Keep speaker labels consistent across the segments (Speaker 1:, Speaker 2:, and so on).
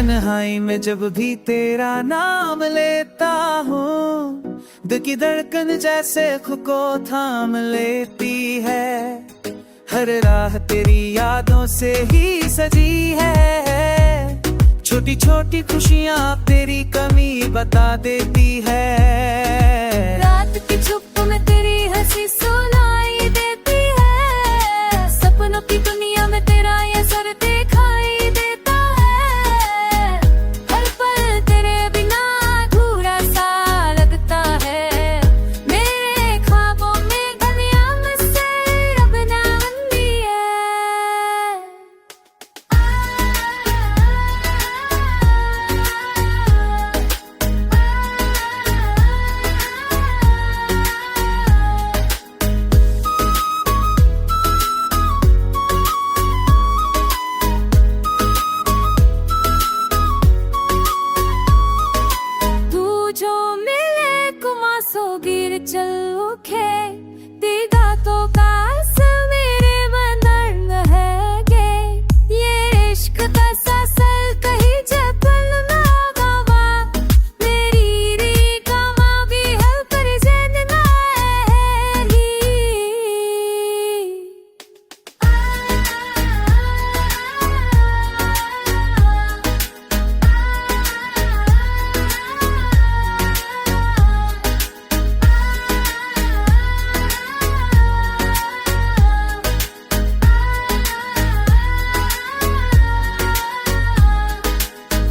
Speaker 1: तन्हाई में जब भी तेरा नाम लेता हूँ, दिल की धड़कन जैसे खुद को थाम लेती है। हर राह तेरी यादों से ही सजी है, छोटी छोटी खुशियाँ तेरी कमी बता देती है।
Speaker 2: रात की चुप में तेरी हंसी सुनाई देती है, सपनों की दुनिया में तेरा ये सर दिखाई देता है। हर पल तेरे बिना अधूरा सा लगता है, मेरे ख्वाबों में दुनिया मुझसे अब ना बंदी है। तू जो मिले कुमासो गिर चल उठे, दीदा तो कास मेरे बंधन है गे। ये इश्क का सासल कहीं जपल ना गवा, मेरी री कमा भी है पर जन ना है ही।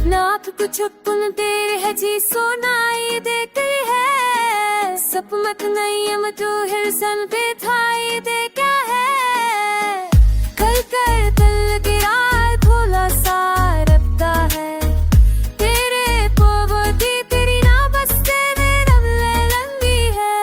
Speaker 2: नाथ कुछ पुन तेरे है जी सुनाई देती है, सप मत नहीं हम तू हिरसन पे थाई दे क्या है। कल कर दिल गिरा थोड़ा सा रखता है, तेरे पोबोती तेरी ना बसते में रमले लंबी है।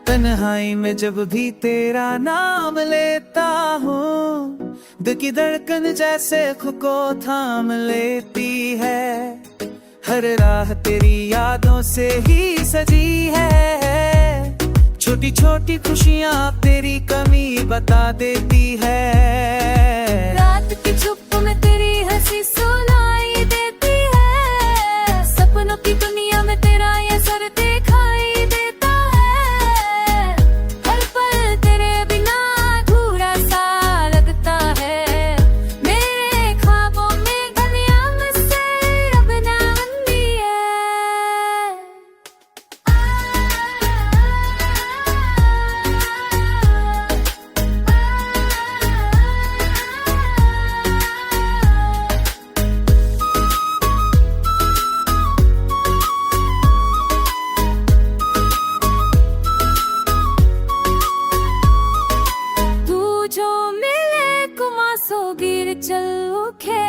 Speaker 1: तन्हाई में जब भी तेरा नाम लेता हूँ, दिल की धड़कन जैसे खुद को थाम लेती है। हर राह तेरी यादों से ही सजी है, छोटी छोटी खुशियाँ तेरी कमी बता देती है।
Speaker 2: रात की चुप में तेरी हंसी सुनाई देती है, सपनों की दुनिया में तेरा ये सर दिखाई देता है। हर पल तेरे बिना अधूरा सा लगता है, मेरे ख्वाबों में दुनिया मुझसे अब ना बंदी है। तू जो मिले कुमासो गिर चल उठे,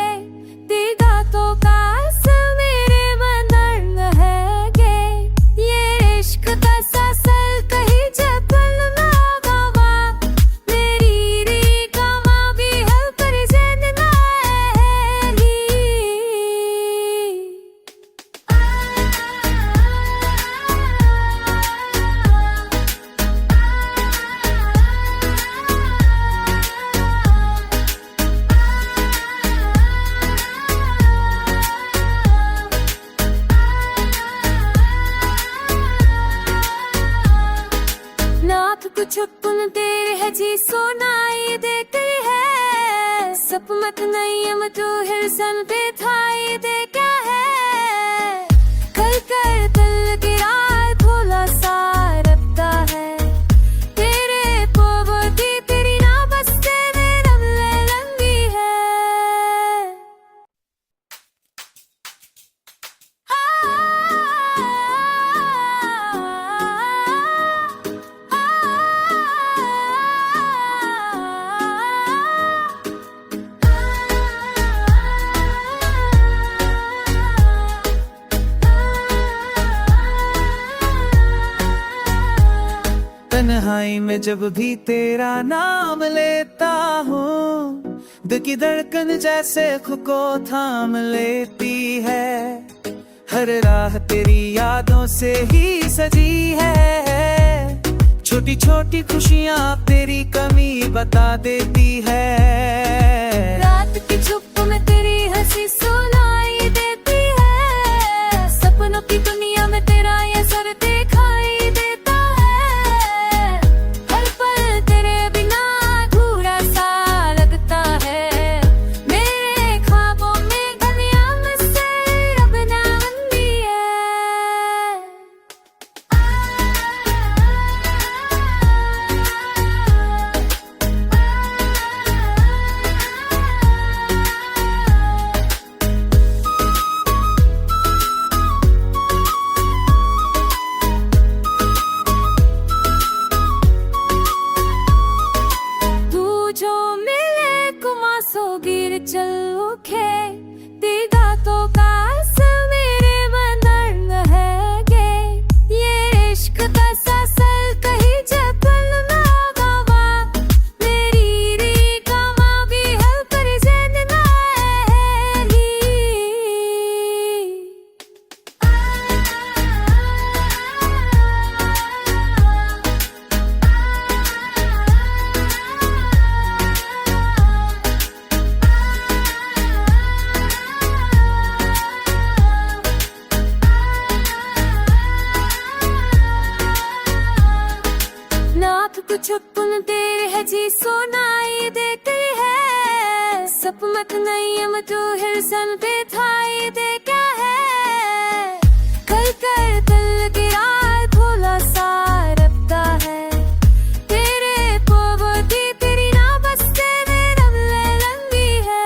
Speaker 2: दीदा तो कास मेरे बंधन है गे। ये इश्क का सासल कहीं जपल ना गवा, मेरी री कमा भी है पर जन ना है ही। नाथ कुछ पुन तेरे है जी सुनाई देती है, सप मत नहीं हम तू हिरसन पे थाई दे क्या है। कल कर दिल गिरा थोड़ा सा रखता है, तेरे पोबोती तेरी ना बसते में रमले लंबी है।
Speaker 1: तन्हाई में जब भी तेरा नाम लेता हूँ, दिल की धड़कन जैसे खुद को थाम लेती है। हर राह तेरी यादों से ही सजी है, छोटी छोटी खुशियाँ तेरी कमी बता देती है।
Speaker 2: रात की चुप में तेरी हंसी सुनाई देती है, सपनों की दुनिया में तेरा ये सर दिखाई देता है। हर पल तेरे बिना अधूरा सा लगता है, मेरे ख्वाबों में दुनिया मुझसे रब ना बंदी है। तू जो मिले कुमासो गिर चल उठे, तेरा तो कास मेरे बंधन है गे। ये इश्क का सासल कहीं जपल ना गवा, मेरी री कमा भी है पर जन ना है। नाथ कुछ पुन तेरे है जी सुनाई देती है, सपमत नहीं हम तू हिरसन पे थाई दे क्या है। कल कर दिल गिरा खोला सा रखता है, तेरे पोवती तेरी ना बसते में रब ले लंबी है।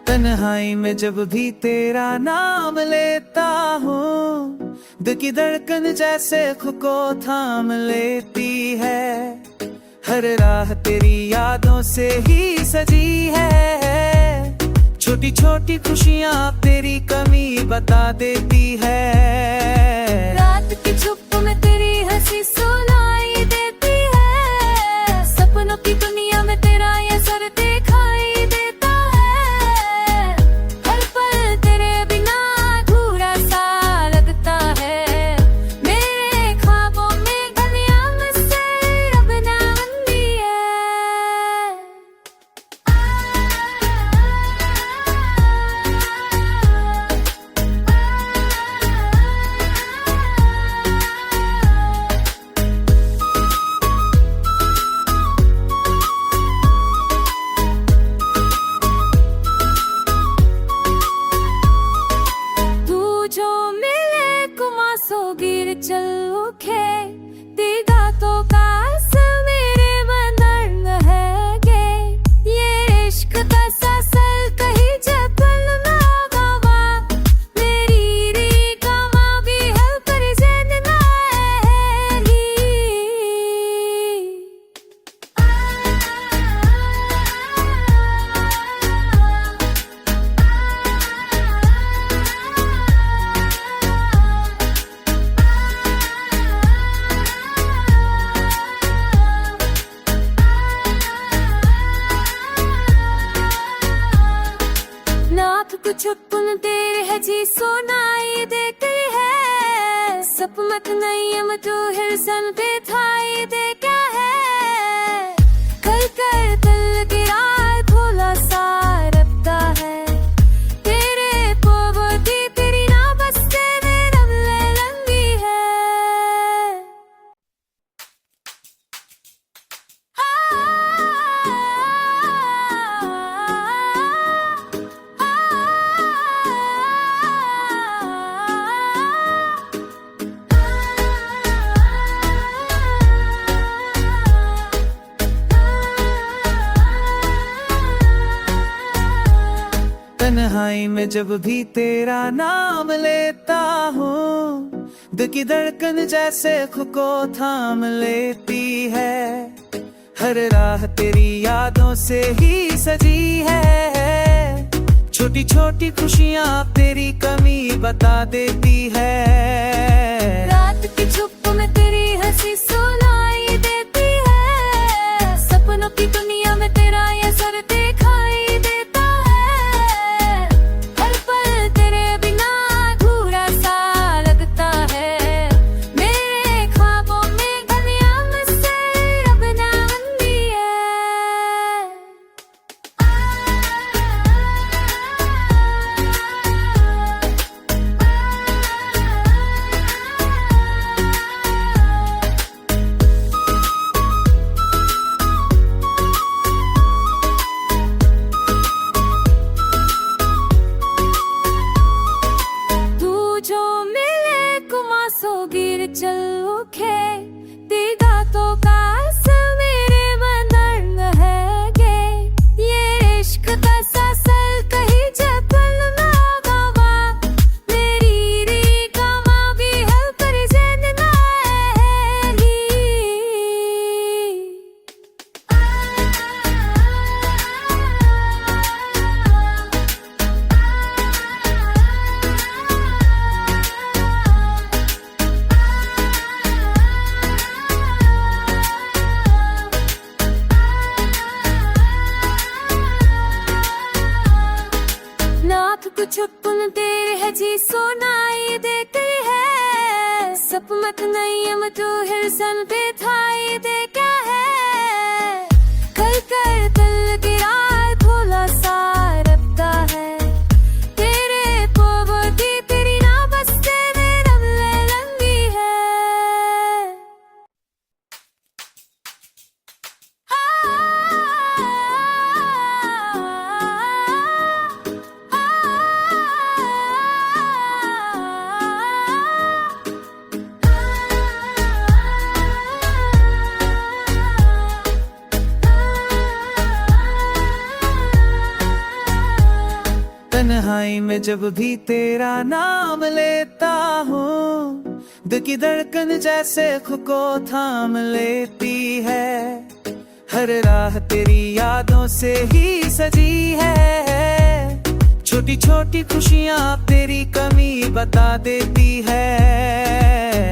Speaker 1: तन्हाई में जब भी तेरा नाम लेता हूँ, दिल की धड़कन जैसे खुद को थाम लेती है। हर राह तेरी यादों से ही सजी है, छोटी छोटी खुशियाँ तेरी कमी बता देती है।
Speaker 2: रात की चुप में तेरी हंसी सुनाई देती है, सपनों की दुनिया में तेरा ये सर दिखाई देता है। हर पल तेरे बिना अधूरा सा लगता है, मेरे ख्वाबों में दुनिया मुझसे रब ना बंदी है। तू जो मिले कुमासो गिर चल उठे, तेरा तो कास मेरे बंधन है गे। ये इश्क का सासल कहीं जपल ना गवा, मेरी री कमा भी है पर जन ना है। नाथ कुछ पुन तेरे है जी सुनाई देती है, सपमत नहीं हम तू हिरसन पे थाई दे क्या है। कल कर दिल गिरा खोला सा रखता है, तेरे पोवती तेरी ना बसते में रब ले लंबी है।
Speaker 1: तन्हाई में जब भी तेरा नाम लेता हूँ, दिल की धड़कन जैसे खुद को थाम लेती है। हर राह तेरी यादों से ही सजी है, छोटी छोटी खुशियाँ तेरी कमी बता देती है।
Speaker 2: रात की चुप में तेरी हंसी सुनाई देती है, सपनों की दुनिया में तेरा ये सर दिखाई देता है। हर पल तेरे बिना अधूरा सा लगता है, मेरे ख्वाबों में दुनिया मुझसे अब ना बंदी है। तू जो मिले कुमासो गिर चल उठे, दीदा तो कास मेरे बंधन है गे। ये इश्क का सासल कहीं जपल ना गवा, मेरी री कमा भी है पर जन ना है। नाथ कुछ पुन तेरे है जी सुनाई देती है, सप मत नहीं हम तू हिरसन पे थाई दे क्या है। कल कर दिल गिरा भोला सा रखता है, तेरे पोवती तेरी ना बसते में रमले लंबी है।
Speaker 1: तन्हाई में जब भी तेरा नाम लेता हूँ, दिल की धड़कन जैसे खुद को थाम लेती है। हर राह तेरी यादों से ही सजी है, छोटी छोटी खुशियाँ तेरी कमी बता देती है।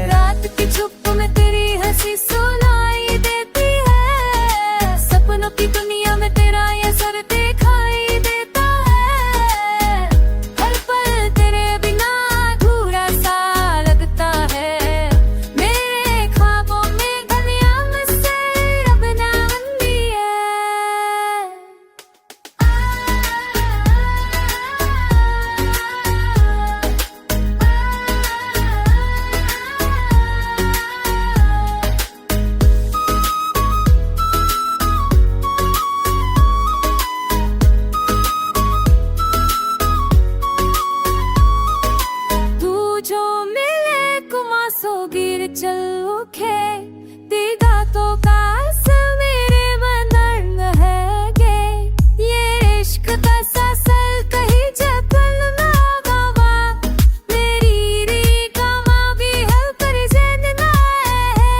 Speaker 2: रात की चुप में तेरी हंसी सुनाई देती है, सपनों की दुनिया में तेरा ये सर दिखाई देता है। हर पल तेरे बिना अधूरा सा लगता है, मेरे ख्वाबों में दुनिया मुझसे अब ना बंदी है। तू जो मिले कुमासो गिर चल उठे, दीदा तो कास मेरे बंधन है गे। ये इश्क का सासल कहीं जपल ना गवा, मेरी री कमा भी है पर जन ना है।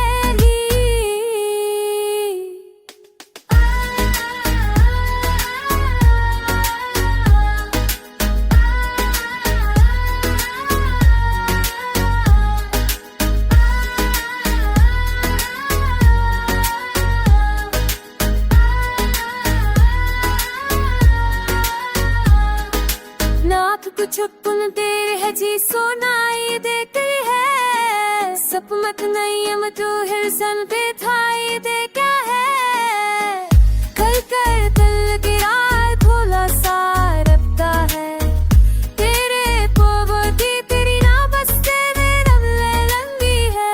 Speaker 2: नाथ कुछ पुन तेरे है जी सुनाई देती है, सप मत नहीं हम तू हिरसन पे थाई दे क्या है। कल कर दिल गिरा भोला सा रखता है, तेरे पोवती तेरी ना बसते में रमले लंबी है।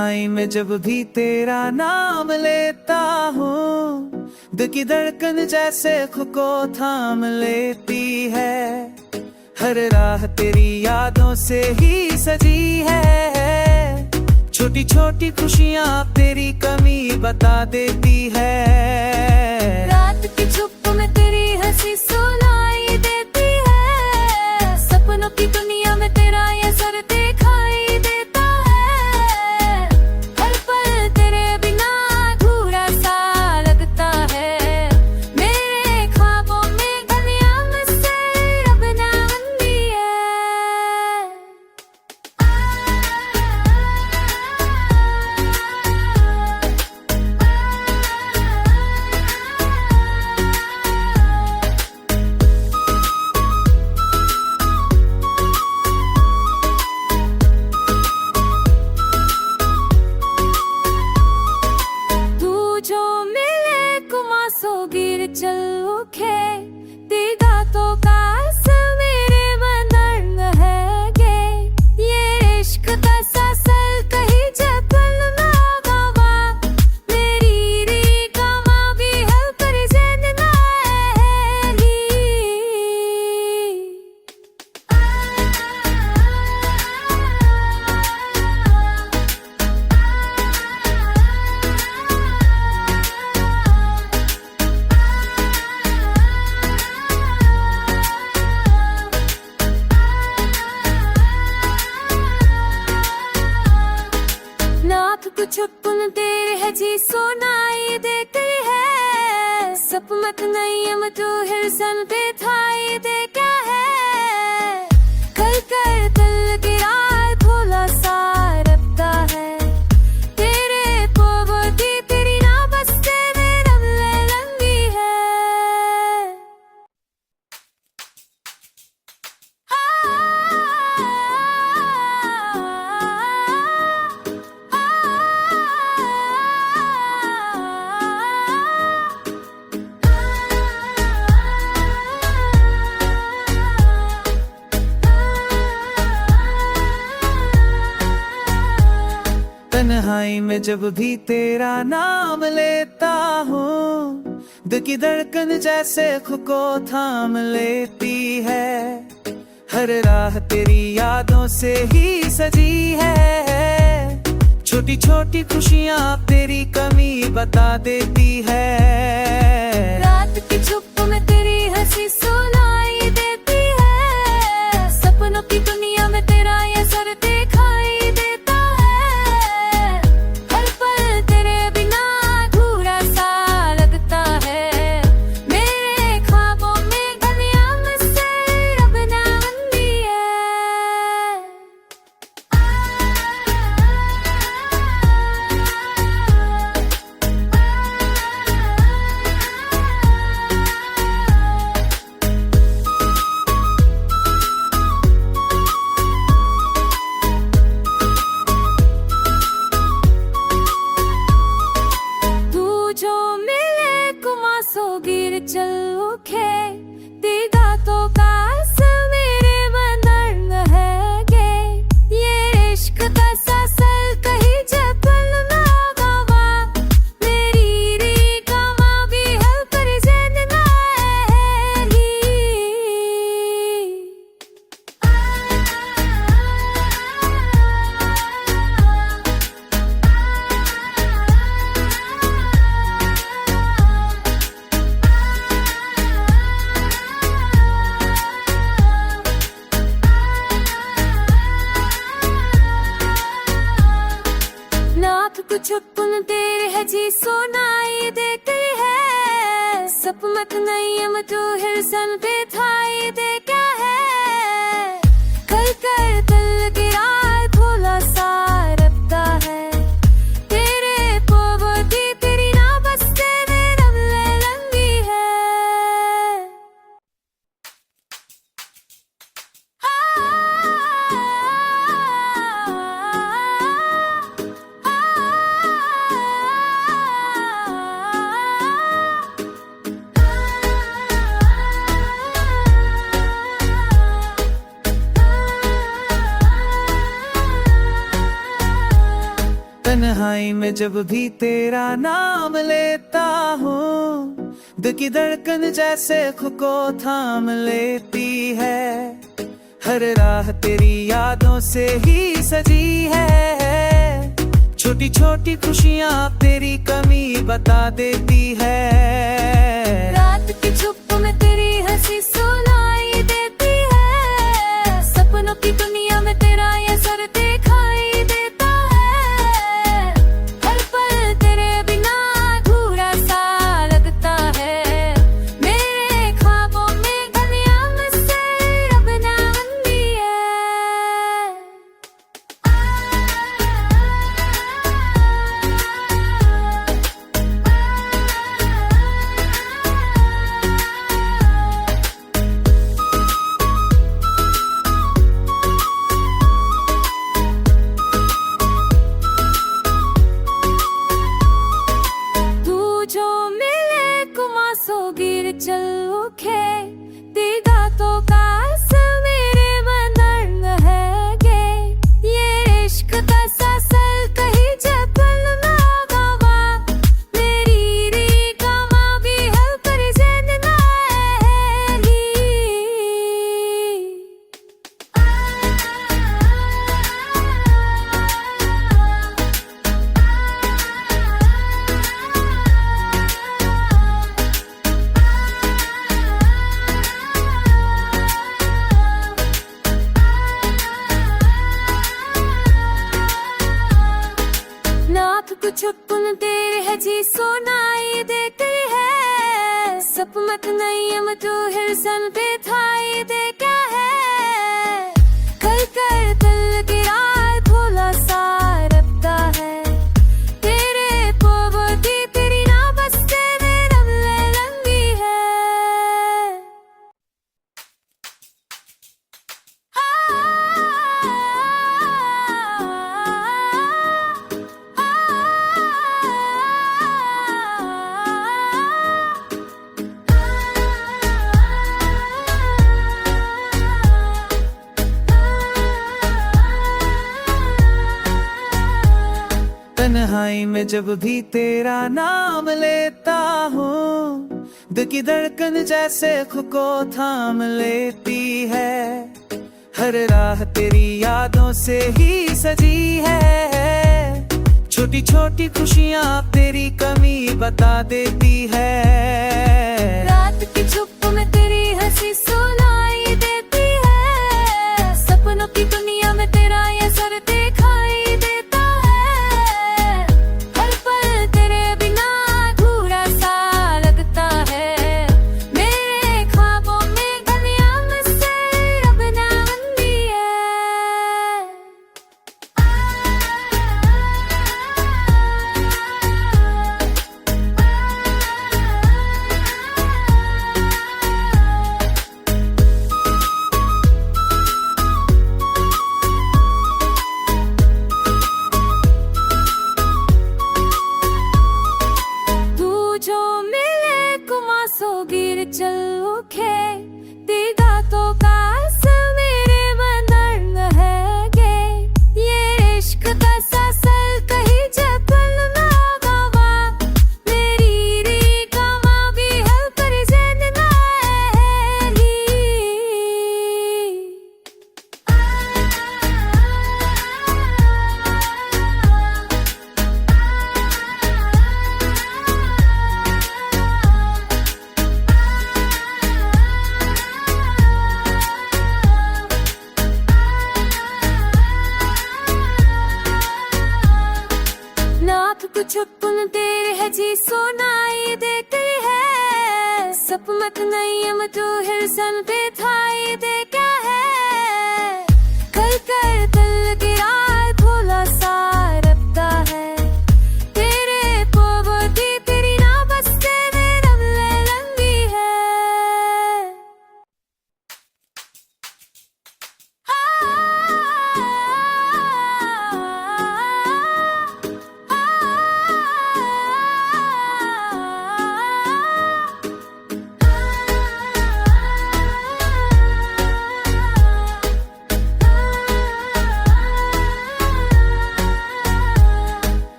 Speaker 1: तन्हाई में जब भी तेरा नाम लेता हूँ, दिल की धड़कन जैसे खुद को थाम लेती है। हर राह तेरी यादों से ही सजी है, छोटी छोटी खुशियाँ तेरी कमी बता देती है।
Speaker 2: रात की चुप में तेरी हंसी सुनाई देती है, सपनों की दुनिया में तेरा ये सर दिखाई देता है। हर पल तेरे बिना अधूरा सा लगता है, मेरे ख्वाबों में दुनिया मुझसे रब ना बंदी है। तू जो मिले कुमासो गिर चल उठे, तेरा तो कास मेरे बंधन है गे। ये इश्क का सासल कहीं जपन ना गवा, मेरी री कमा भी है पर जन ना है। नाथ कुछ पुन तेरे है जी सुनाई देती है, सपमत नहीं हम तू हिरसन पे थाई दे क्या है। कल कर दिल गिरा थोड़ा सा रखता है, तेरे पोवती तेरी ना बसते में रमले लंबी है।
Speaker 1: तन्हाई में जब भी तेरा नाम लेता हूँ, दिल की धड़कन जैसे खुद को थाम लेती है। हर राह तेरी यादों से ही सजी है, छोटी छोटी खुशियाँ तेरी कमी बता देती है।
Speaker 2: रात की चुप में तेरी हंसी सुनाई देती है, सपनों की दुनिया में तेरा ये सर दिखाई देता है। हर पल तेरे बिना अधूरा सा लगता है, मेरे ख्वाबों में दुनिया मुझसे रब ना बंदी है। तू जो मिले कुमासो गिर चल उठे, तेरा तो कास मेरे बंधन है गे। ये इश्क का सासल कहीं जपन ना गवा, मेरी री कमा भी है पर जन ना है। नाथ कुछ पुन तेरे है जी सुनाई देती है, सपमत नहीं हम तू हिरसन पे थाई दे क्या है। कल कर दिल गिरा थोड़ा सा रखता है, तेरे पोवती तेरी ना बसते में रमले लंबी है।
Speaker 1: तन्हाई में जब भी तेरा नाम लेता हूँ, दिल की धड़कन जैसे खुद को थाम लेती है। हर राह तेरी यादों से ही सजी है, छोटी छोटी खुशियाँ तेरी कमी बता देती है।
Speaker 2: रात की चुप में तेरी हंसी सुनाई देती है, सपनों की दुनिया में तेरा ये सर दिखाई देता है। हर पल तेरे बिना अधूरा सा लगता है, मेरे ख्वाबों में दुनिया मुझसे अब ना बंदी है। तू जो मिले कुमासो गिर चल उठे, दीदा तो कास मेरे बंधन है गे। ये इश्क का सासल कहीं जपल ना गवा, मेरी री कमा भी है पर जन ना है। नाथ कुछ पुन तेरे है जी सुनाई देती है, सप मत नहीं हम तू हिरसन पे थाई दे क्या है। कल कर दिल गिरा थोड़ा सा रखता है, तेरे पोबोती तेरी ना बसते में रमले लंबी है।
Speaker 1: तन्हाई में जब भी तेरा नाम लेता हूँ, दिल की धड़कन जैसे खुद को थाम लेती है। हर राह तेरी यादों से ही सजी है, छोटी छोटी खुशियाँ तेरी कमी बता देती है।
Speaker 2: रात की चुप में तेरी हंसी सुनाई देती है, सपनों की दुनिया में तेरा ये सर दिखाई देता है। हर पल तेरे बिना अधूरा सा लगता है, मेरे ख्वाबों में दुनिया मुझसे अब ना बंदी है। तू जो मिले कुमासो गिर चल उठे, दीदा तो कास मेरे बंधन है गे। ये इश्क का सासल कहीं जपल ना गवा, मेरी री कमा भी है पर जन ना है। नाथ कुछ पुन तेरे है जी सुनाई देती है, सप मत नहीं हम तू हिरसन पे थाई दे क्या है। कल कर दिल गिरा थोड़ा सा रखता है, तेरे पोबोती तेरी ना बसते में रमले लंबी है।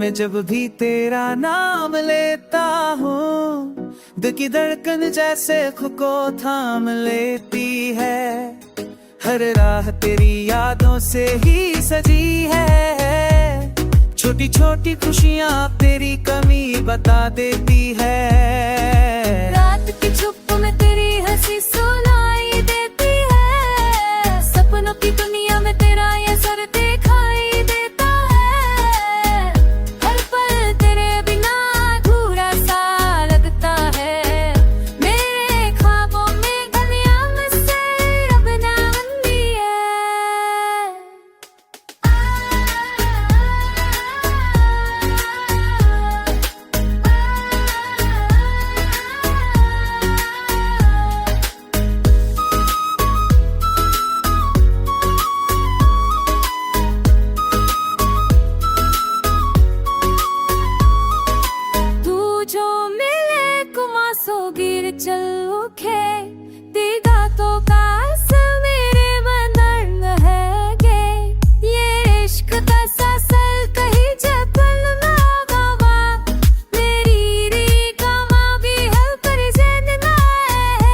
Speaker 1: में जब भी तेरा नाम लेता हूँ, दिल की धड़कन जैसे खुद को थाम लेती है। हर राह तेरी यादों से ही सजी है, छोटी छोटी खुशियाँ तेरी कमी बता देती है।
Speaker 2: रात की चुप में तेरी हंसी सुनाई देती है, सपनों की दुनिया में तेरा ये सर दिखाई देता है। हर पल तेरे बिना अधूरा सा लगता है, मेरे ख्वाबों में दुनिया मुझसे रब ना बंदी है। तू जो मिले कुमासो गिर चल उठे, तेरा तो कास मेरे बंधन है गे। ये इश्क का सासल कहीं जपल ना गवा, मेरी री कमा भी है पर जन ना है।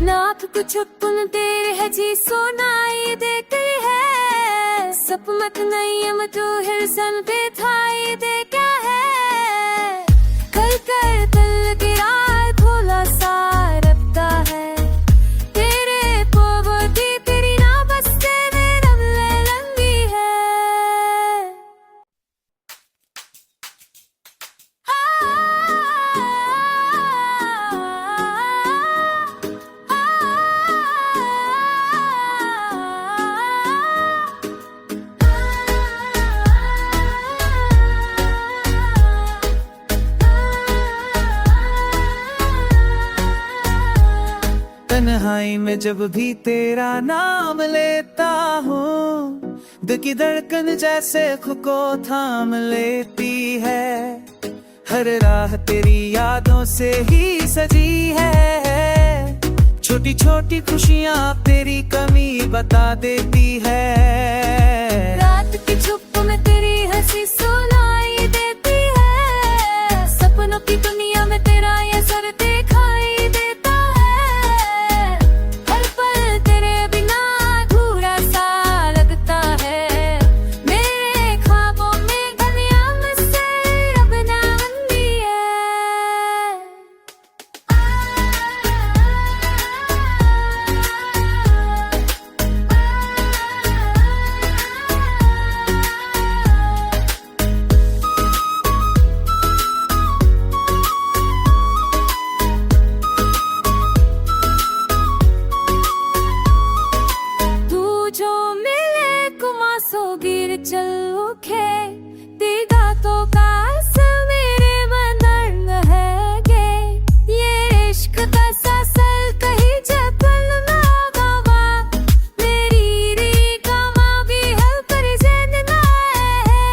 Speaker 2: नाथ कुछ पुन तेरे है जी सुनाई देती है, सपमत नहीं हम तो हिरसन पे थाई दे क्या है। कर कर दिल गिरा थोड़ा सा रखता है, तेरे पोवती तेरी ना बसते में रमले लंबी है।
Speaker 1: तन्हाई में जब भी तेरा नाम लेता हूँ, दिल की धड़कन जैसे खुद को थाम लेती है। हर राह तेरी यादों से ही सजी है, छोटी छोटी खुशियाँ तेरी कमी बता देती है।
Speaker 2: रात की चुप में तेरी हंसी सुनाई देती है, सपनों की दुनिया में तेरा ये सर दिखाई देता है। हर पल तेरे बिना अधूरा सा लगता है, मेरे ख्वाबों में दुनिया मुझसे रब ना बंदी है। तू जो मिले कुमासो गिर चल उठे, तेरा तो कास मेरे बंधन है गे। ये इश्क का सासल कहीं जपल ना गवा, मेरी री कमा भी है पर जन ना है।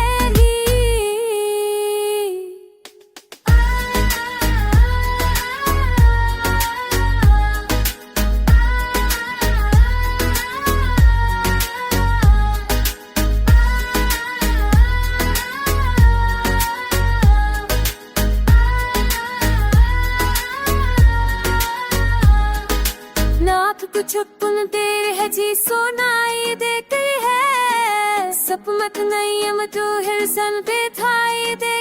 Speaker 2: नाथ कुछ पुन तेरे है जी सुनाई देती है, सपमत नहीं हम तो हिरसन पे थाई दे